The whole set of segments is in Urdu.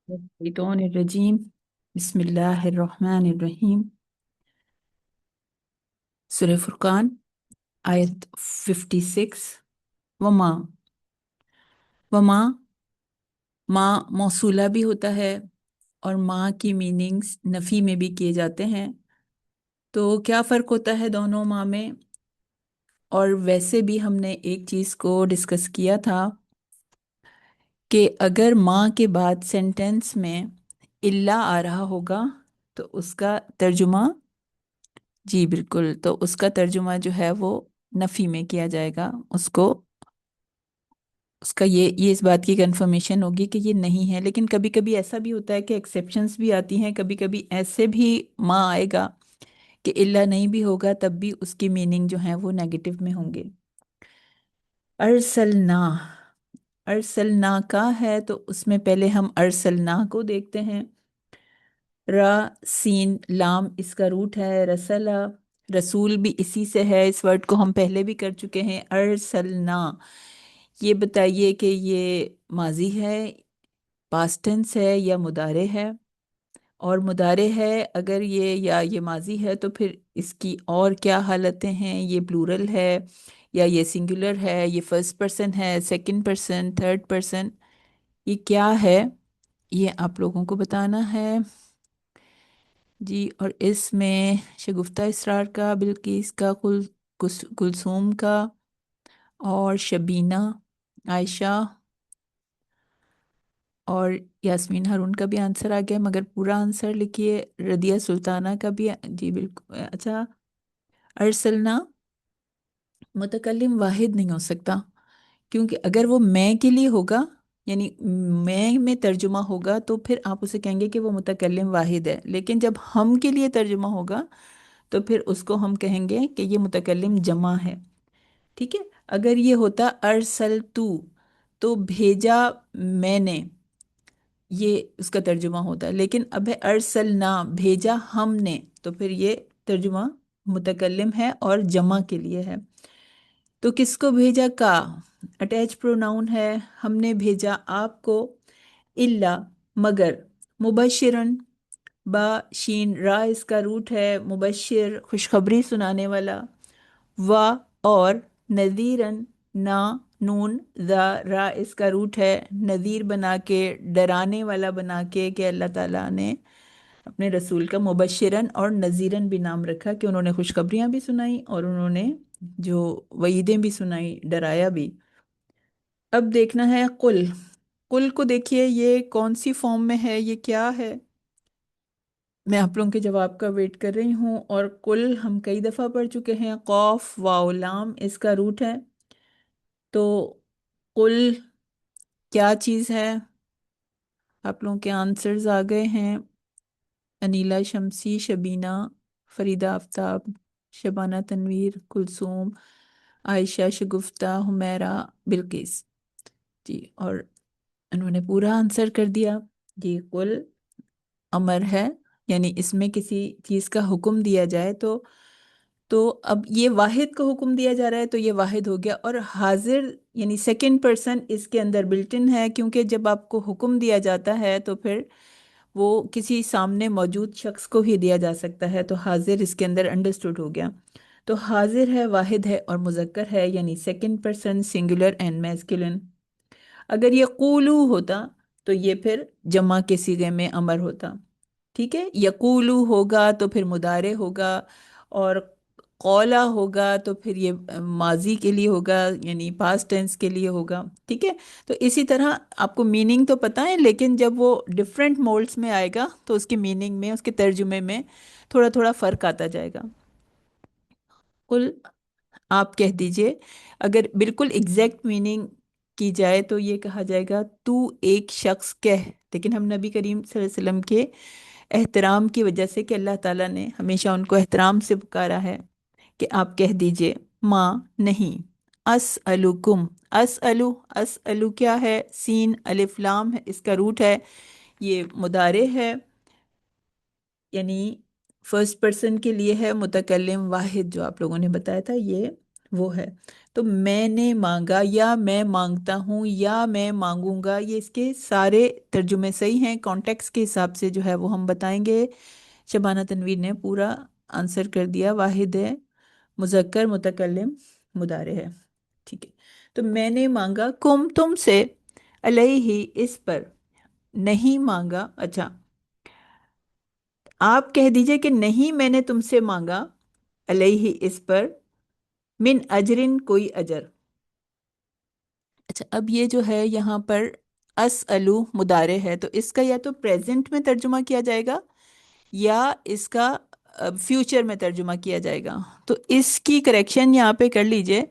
الشيطان الرجيم. بسم الله الرحمن الرحيم. سورة فرقان آیت 56. وما وما ماں موصولہ بھی ہوتا ہے اور ماں کی میننگز نفی میں بھی کیے جاتے ہیں، تو کیا فرق ہوتا ہے دونوں ماں میں؟ اور ویسے بھی ہم نے ایک چیز کو ڈسکس کیا تھا کہ اگر ماں کے بعد سینٹینس میں الا آ رہا ہوگا تو اس کا ترجمہ، جی بالکل، تو اس کا ترجمہ جو ہے وہ نفی میں کیا جائے گا، اس کا یہ اس بات کی کنفرمیشن ہوگی کہ یہ نہیں ہے۔ لیکن کبھی کبھی ایسا بھی ہوتا ہے کہ ایکسیپشنز بھی آتی ہیں، کبھی کبھی ایسے بھی ماں آئے گا کہ اللہ نہیں بھی ہوگا تب بھی اس کی میننگ جو ہیں وہ نیگیٹو میں ہوں گے۔ ارسلنا، ارسلنا کا ہے تو اس میں پہلے ہم ارسلنا کو دیکھتے ہیں۔ را سین لام اس کا روٹ ہے، رسلا، رسول بھی اسی سے ہے، اس ورڈ کو ہم پہلے بھی کر چکے ہیں۔ ارسلنا، یہ بتائیے کہ یہ ماضی ہے، پاسٹ ٹینس ہے یا مضارع ہے؟ اور مضارع ہے اگر یہ ماضی ہے تو پھر اس کی اور کیا حالتیں ہیں؟ یہ پلورل ہے یا یہ سنگولر ہے، یہ فرسٹ پرسن ہے، سیکنڈ پرسن، تھرڈ پرسن، یہ کیا ہے؟ یہ آپ لوگوں کو بتانا ہے جی۔ اور اس میں شگفتہ اسرار کا، بلقیس کا، کلثوم کا اور شبینہ، عائشہ اور یاسمین ہارون کا بھی آنسر آ گیا، مگر پورا آنسر لکھیے۔ رضیہ سلطانہ کا بھی جی بالکل اچھا۔ ارسلنا متکلم واحد نہیں ہو سکتا، کیونکہ اگر وہ میں کے لیے ہوگا، یعنی میں ترجمہ ہوگا تو پھر آپ اسے کہیں گے کہ وہ متکلم واحد ہے، لیکن جب ہم کے لیے ترجمہ ہوگا تو پھر اس کو ہم کہیں گے کہ یہ متکلم جمع ہے، ٹھیک ہے۔ اگر یہ ہوتا ارسلتو تو بھیجا میں نے، یہ اس کا ترجمہ ہوتا ہے، لیکن اب ہے ارسلنا بھیجا ہم نے، تو پھر یہ ترجمہ متکلم ہے اور جمع کے لیے ہے۔ تو کس کو بھیجا؟ کا اٹیچ پروناؤن ہے، ہم نے بھیجا آپ کو، الا مگر، مبشرن با شین را اس کا روٹ ہے، مبشر خوشخبری سنانے والا، و اور نذیرن نا نون ذا را اس کا روٹ ہے، نذیر بنا کے، ڈرانے والا بنا کے، کہ اللہ تعالیٰ نے اپنے رسول کا مبشرن اور نذیرن بھی نام رکھا کہ انہوں نے خوشخبریاں بھی سنائی اور انہوں نے جو وعیدیں بھی سنائی، ڈرایا بھی۔ اب دیکھنا ہے قل، قل کو دیکھیے یہ کون سی فارم میں ہے، یہ کیا ہے؟ میں آپ لوگوں کے جواب کا ویٹ کر رہی ہوں۔ اور قل ہم کئی دفعہ پڑھ چکے ہیں، قوف واو لام اس کا روٹ ہے، تو قل کیا چیز ہے؟ آپ لوگوں کے آنسرز آ گئے ہیں، انیلا شمسی، شبینہ، فریدہ آفتاب، شبانہ تنویر، کلثوم، عائشہ، شگفتہ، حمیرہ، بلقیس، جی۔ اور انہوں نے پورا آنسر کر دیا۔ یہ قل امر ہے، یعنی اس میں کسی چیز کا حکم دیا جائے تو اب یہ واحد کو حکم دیا جا رہا ہے تو یہ واحد ہو گیا، اور حاضر یعنی سیکنڈ پرسن اس کے اندر بلٹ ان ہے، کیونکہ جب آپ کو حکم دیا جاتا ہے تو پھر وہ کسی سامنے موجود شخص کو ہی دیا جا سکتا ہے، تو حاضر اس کے اندر انڈرسٹوڈ ہو گیا۔ تو حاضر ہے، واحد ہے اور مذکر ہے، یعنی second person singular and masculine. اگر یہ قولو ہوتا تو یہ پھر جمع کے صیغے میں امر ہوتا، ٹھیک ہے۔ یقولو ہوگا تو پھر مضارع ہوگا، اور قولا ہوگا تو پھر یہ ماضی کے لیے ہوگا، یعنی پاسٹ ٹینس کے لیے ہوگا، ٹھیک ہے۔ تو اسی طرح آپ کو میننگ تو پتہ ہے، لیکن جب وہ ڈفرینٹ مولڈز میں آئے گا تو اس کی میننگ میں، اس کے ترجمے میں تھوڑا تھوڑا فرق آتا جائے گا۔ قل آپ کہہ دیجئے، اگر بالکل ایگزیکٹ میننگ کی جائے تو یہ کہا جائے گا تو ایک شخص کہہ، لیکن ہم نبی کریم صلی اللہ علیہ وسلم کے احترام کی وجہ سے، کہ اللہ تعالیٰ نے ہمیشہ ان کو احترام سے پکارا ہے، کہ آپ کہہ دیجئے ماں نہیں، اسألکم، اسألو کیا ہے؟ سین الف لام ہے، اس کا روٹ ہے، یہ مضارع ہے، یعنی فرسٹ پرسن کے لیے ہے، متکلم واحد جو آپ لوگوں نے بتایا تھا یہ وہ ہے۔ تو میں نے مانگا یا میں مانگتا ہوں یا میں مانگوں گا، یہ اس کے سارے ترجمے صحیح ہیں، کانٹیکس کے حساب سے جو ہے وہ ہم بتائیں گے۔ شبانہ تنویر نے پورا آنسر کر دیا، واحد ہے، مذکر، متکلم، مضارع ہے، ٹھیک ہے۔ تو میں نے مانگا کم تم سے، علیہ اس پر، نہیں مانگا، اچھا آپ کہہ دیجئے کہ نہیں میں نے تم سے مانگا، علیہ اس پر، من اجرن کوئی اجر۔ اچھا اب یہ جو ہے یہاں پر اسألو مضارع ہے، تو اس کا یا تو پریزنٹ میں ترجمہ کیا جائے گا یا اس کا فیوچر میں ترجمہ کیا جائے گا۔ تو اس کی کریکشن یہاں پہ کر لیجئے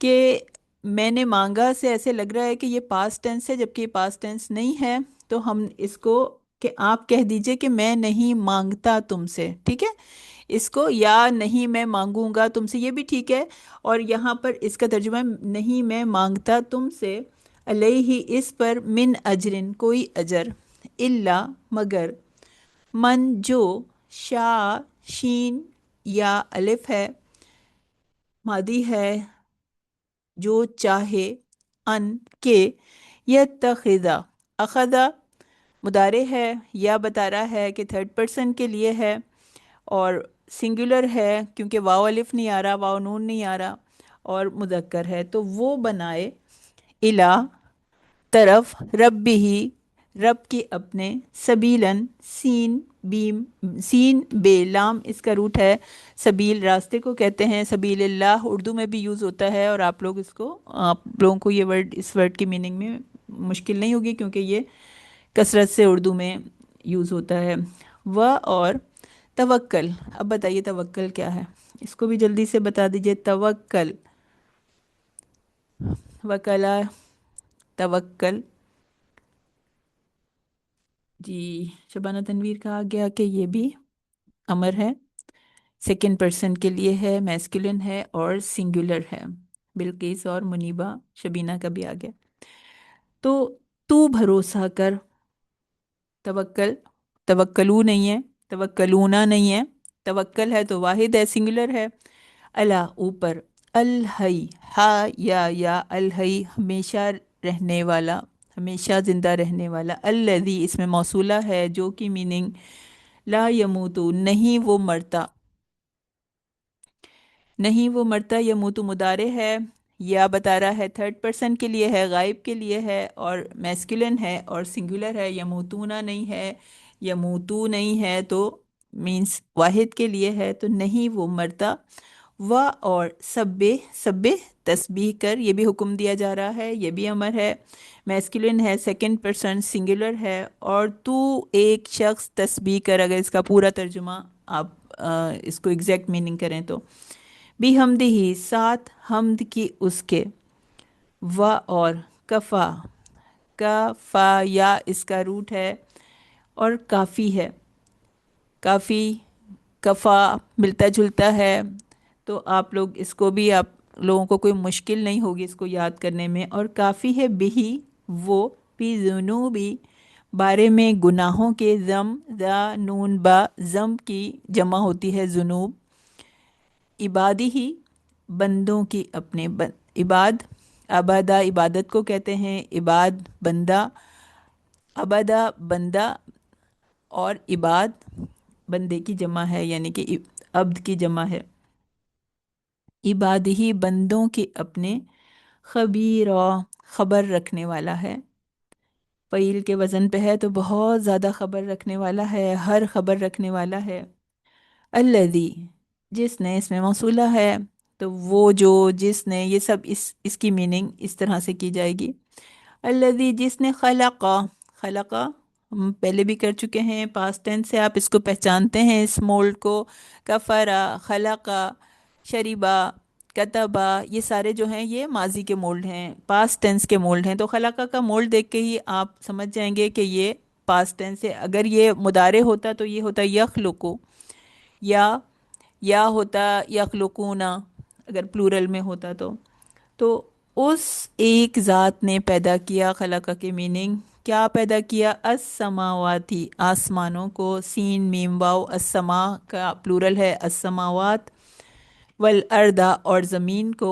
کہ میں نے مانگا سے ایسے لگ رہا ہے کہ یہ پاسٹ ٹینس ہے، جبکہ یہ پاسٹ ٹینس نہیں ہے، تو ہم اس کو کہ آپ کہہ دیجئے کہ میں نہیں مانگتا تم سے، ٹھیک ہے، اس کو، یا نہیں میں مانگوں گا تم سے، یہ بھی ٹھیک ہے۔ اور یہاں پر اس کا ترجمہ ہے نہیں میں مانگتا تم سے، علیہ اس پر، من اجرن کوئی اجر، الا مگر، من جو، شاء شین یا الف ہے، مادی ہے، جو چاہے، ان کے، یتخذا، اخذا مضارع ہے، یا بتا رہا ہے کہ تھرڈ پرسن کے لیے ہے اور سنگولر ہے کیونکہ واو الف نہیں آ رہا، واو نون نہیں آ رہا، اور مذکر ہے، تو وہ بنائے، الا طرف، رب ہی رب کے اپنے، سبیلن سین بیم، سین بے لام اس کا روٹ ہے، سبیل راستے کو کہتے ہیں، سبیل اللہ اردو میں بھی یوز ہوتا ہے، اور آپ لوگ اس کو، آپ لوگوں کو یہ ورڈ، اس ورڈ کی میننگ میں مشکل نہیں ہوگی کیونکہ یہ کثرت سے اردو میں یوز ہوتا ہے۔ و اور توکل، اب بتائیے توکل کیا ہے، اس کو بھی جلدی سے بتا دیجئے، توکل، وکلا، توکل، جی شبانہ تنویر کہا گیا کہ یہ بھی امر ہے، سیکنڈ پرسن کے لیے ہے، میسکولن ہے اور سنگولر ہے، بلقیس اور منیبہ شبینہ کا بھی آ گیا۔ تو بھروسہ کر، توکل، توکلو نہیں ہے، توکلونا نہیں ہے، توکل ہے تو واحد ہے، سنگولر ہے، اللہ اوپر، الحی، ہا یا الحی ہمیشہ رہنے والا، ہمیشہ زندہ رہنے والا، الذی اس میں موصولہ ہے جو کی میننگ لا یموتو نہیں وہ مرتا، نہیں وہ مرتا، یموتو مضارع ہے، یا بتا رہا ہے تھرڈ پرسن کے لیے ہے، غائب کے لیے ہے، اور میسکولن ہے اور سنگولر ہے، یموتونا نہیں ہے، یموتو نہیں ہے تو مینس واحد کے لیے ہے، تو نہیں وہ مرتا، و اور سبے، سبے تسبیح کر، یہ بھی حکم دیا جا رہا ہے، یہ بھی امر ہے، میسکولن ہے، سیکنڈ پرسن سنگولر ہے، اور تو ایک شخص تسبیح کر، اگر اس کا پورا ترجمہ آپ اس کو ایگزیکٹ میننگ کریں تو، بھی حمد ہی ساتھ حمد کی اس کے، و اور کفا، کفا یا اس کا روٹ ہے اور کافی ہے، کافی، کفا ملتا جلتا ہے، تو آپ لوگ اس کو بھی، آپ لوگوں کو کوئی مشکل نہیں ہوگی اس کو یاد کرنے میں، اور کافی ہے بہی وہ، بھی ذنوبی بارے میں گناہوں کے، ضم ذا نون با، ضم کی جمع ہوتی ہے ذنوب، عبادی ہی بندوں کی اپنے، عباد، عبادہ عبادت کو کہتے ہیں، عباد بندہ، عبادہ بندہ، اور عباد بندے کی جمع ہے، یعنی کہ عبد کی جمع ہے، عباد ہی بندوں کے اپنے، خبیر خبر رکھنے والا ہے، فعیل کے وزن پہ ہے تو بہت زیادہ خبر رکھنے والا ہے، ہر خبر رکھنے والا ہے، الذی جس نے، اس میں موصولہ ہے تو وہ جو، جس نے، یہ سب اس کی میننگ اس طرح سے کی جائے گی، الذی جس نے، خلقا، خلقا ہم پہلے بھی کر چکے ہیں، پاسٹ ٹینس سے آپ اس کو پہچانتے ہیں، اس مولڈ کو، کفرا، خلقا، شریبا، کتبا، یہ سارے جو ہیں یہ ماضی کے مولڈ ہیں، پاسٹ ٹینس کے مولڈ ہیں، تو خلقا کا مولڈ دیکھ کے ہی آپ سمجھ جائیں گے کہ یہ پاسٹ ٹینس ہے، اگر یہ مضارع ہوتا تو یہ ہوتا یخلقو، یا ہوتا یخلقونا، اگر پلورل میں ہوتا تو اس ایک ذات نے پیدا کیا، خلقہ کے میننگ کیا پیدا کیا، السماواتی آسمانوں کو، سین میم واو، السما کا پلورل ہے السماوات، والارض اور زمین کو،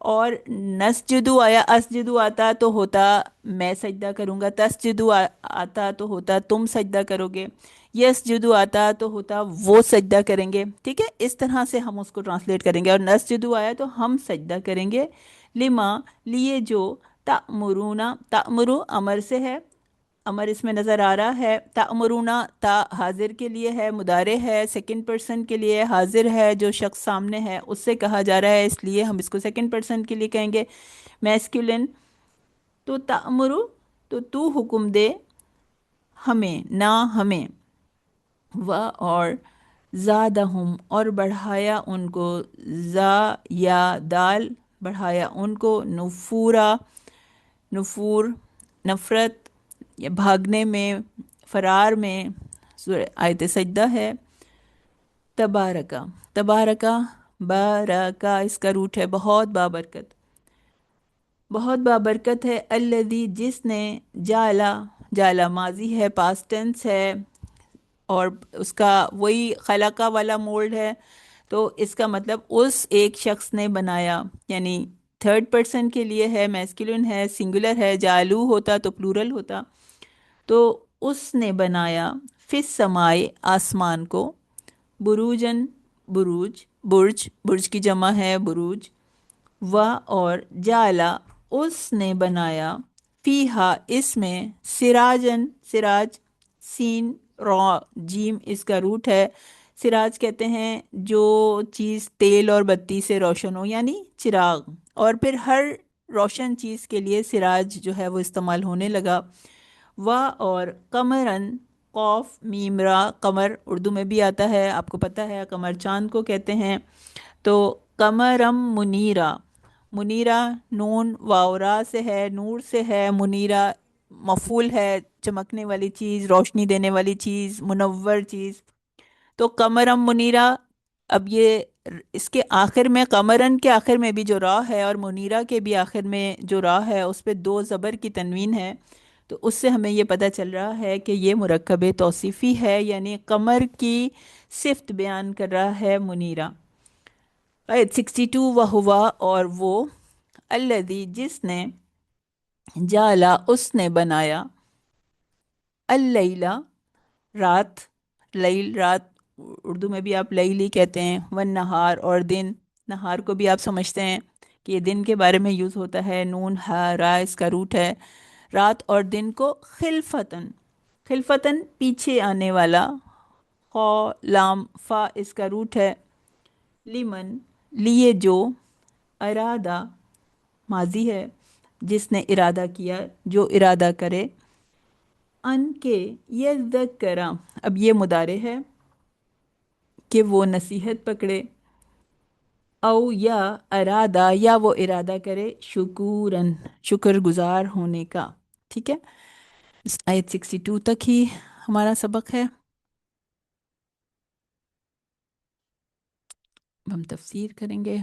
اور نسجدو آیا، اسجدو آتا تو ہوتا میں سجدہ کروں گا، تسجدو آتا تو ہوتا تم سجدہ کرو گے، یسجدو آتا تو ہوتا وہ سجدہ کریں گے، ٹھیک ہے، اس طرح سے ہم اس کو ٹرانسلیٹ کریں گے۔ اور نسجدو آیا تو ہم سجدہ کریں گے، لما لیے جو، تأمرونا، تأمرو امر سے ہے، امر اس میں نظر آ رہا ہے، تأمرونا تا حاضر کے لیے ہے، مضارع ہے، سیکنڈ پرسن کے لیے حاضر ہے، جو شخص سامنے ہے اس سے کہا جا رہا ہے، اس لیے ہم اس کو سیکنڈ پرسن کے لیے کہیں گے، میسکولن۔ تو تأمرو تو حکم دے، ہمیں نہ ہمیں، و اور زادہم اور بڑھایا ان کو، زا یا دال بڑھایا ان کو، نفورا نفور نفرت یا بھاگنے میں، فرار میں، سورہ آیت سجدہ ہے۔ تبارکا، تبارکا بارکا اس کا روٹ ہے بہت بابرکت، بہت بابرکت ہے، الذی جس نے، جالا، جالا ماضی ہے، پاسٹ ٹینس ہے، اور اس کا وہی خلقہ والا مولڈ ہے، تو اس کا مطلب اس ایک شخص نے بنایا، یعنی تھرڈ پرسن کے لیے ہے، میسکولن ہے، سنگولر ہے، جالو ہوتا تو پلورل ہوتا، تو اس نے بنایا، فس سمائے آسمان کو، بروجن بروج، برج، برج کی جمع ہے بروج، و اور جالا اس نے بنایا، فیہا اس میں، سراجن سراج، سین را جیم اس کا روٹ ہے، سراج کہتے ہیں جو چیز تیل اور بتی سے روشن ہو، یعنی چراغ، اور پھر ہر روشن چیز کے لیے سراج جو ہے وہ استعمال ہونے لگا، و اور قمرن، قوف میم را، قمر اردو میں بھی آتا ہے، آپ کو پتہ ہے قمر چاند کو کہتے ہیں، تو قمرم منیرا، منیرا نون واورا سے ہے، نور سے ہے، منیرا مفعول ہے، چمکنے والی چیز، روشنی دینے والی چیز، منور چیز، تو قمرم منیرا۔ اب یہ اس کے آخر میں، قمرن کے آخر میں بھی جو را ہے اور منیرا کے بھی آخر میں جو را ہے اس پہ دو زبر کی تنوین ہے، تو اس سے ہمیں یہ پتہ چل رہا ہے کہ یہ مرکب توصیفی ہے، یعنی قمر کی صفت بیان کر رہا ہے منیرا۔ آیت 62، وہوا اور وہ، الذی جس نے، جالا اس نے بنایا، اللیلہ رات، لیل رات، اردو میں بھی آپ لیلی کہتے ہیں، والنہار اور دن، نہار کو بھی آپ سمجھتے ہیں کہ یہ دن کے بارے میں یوز ہوتا ہے، نون ہا را اس کا روٹ ہے، رات اور دن کو، خلفتن، خلفتن پیچھے آنے والا، خو لام فا اس کا روٹ ہے، لمن لیے جو، ارادہ ماضی ہے، جس نے ارادہ کیا، جو ارادہ کرے، ان کے، یذکرہ اب یہ مضارع ہے کہ وہ نصیحت پکڑے، او یا ارادہ یا وہ ارادہ کرے، شکورن شکر گزار ہونے کا، ٹھیک ہے، اس آیت 62 تک ہی ہمارا سبق ہے، اب ہم تفسیر کریں گے۔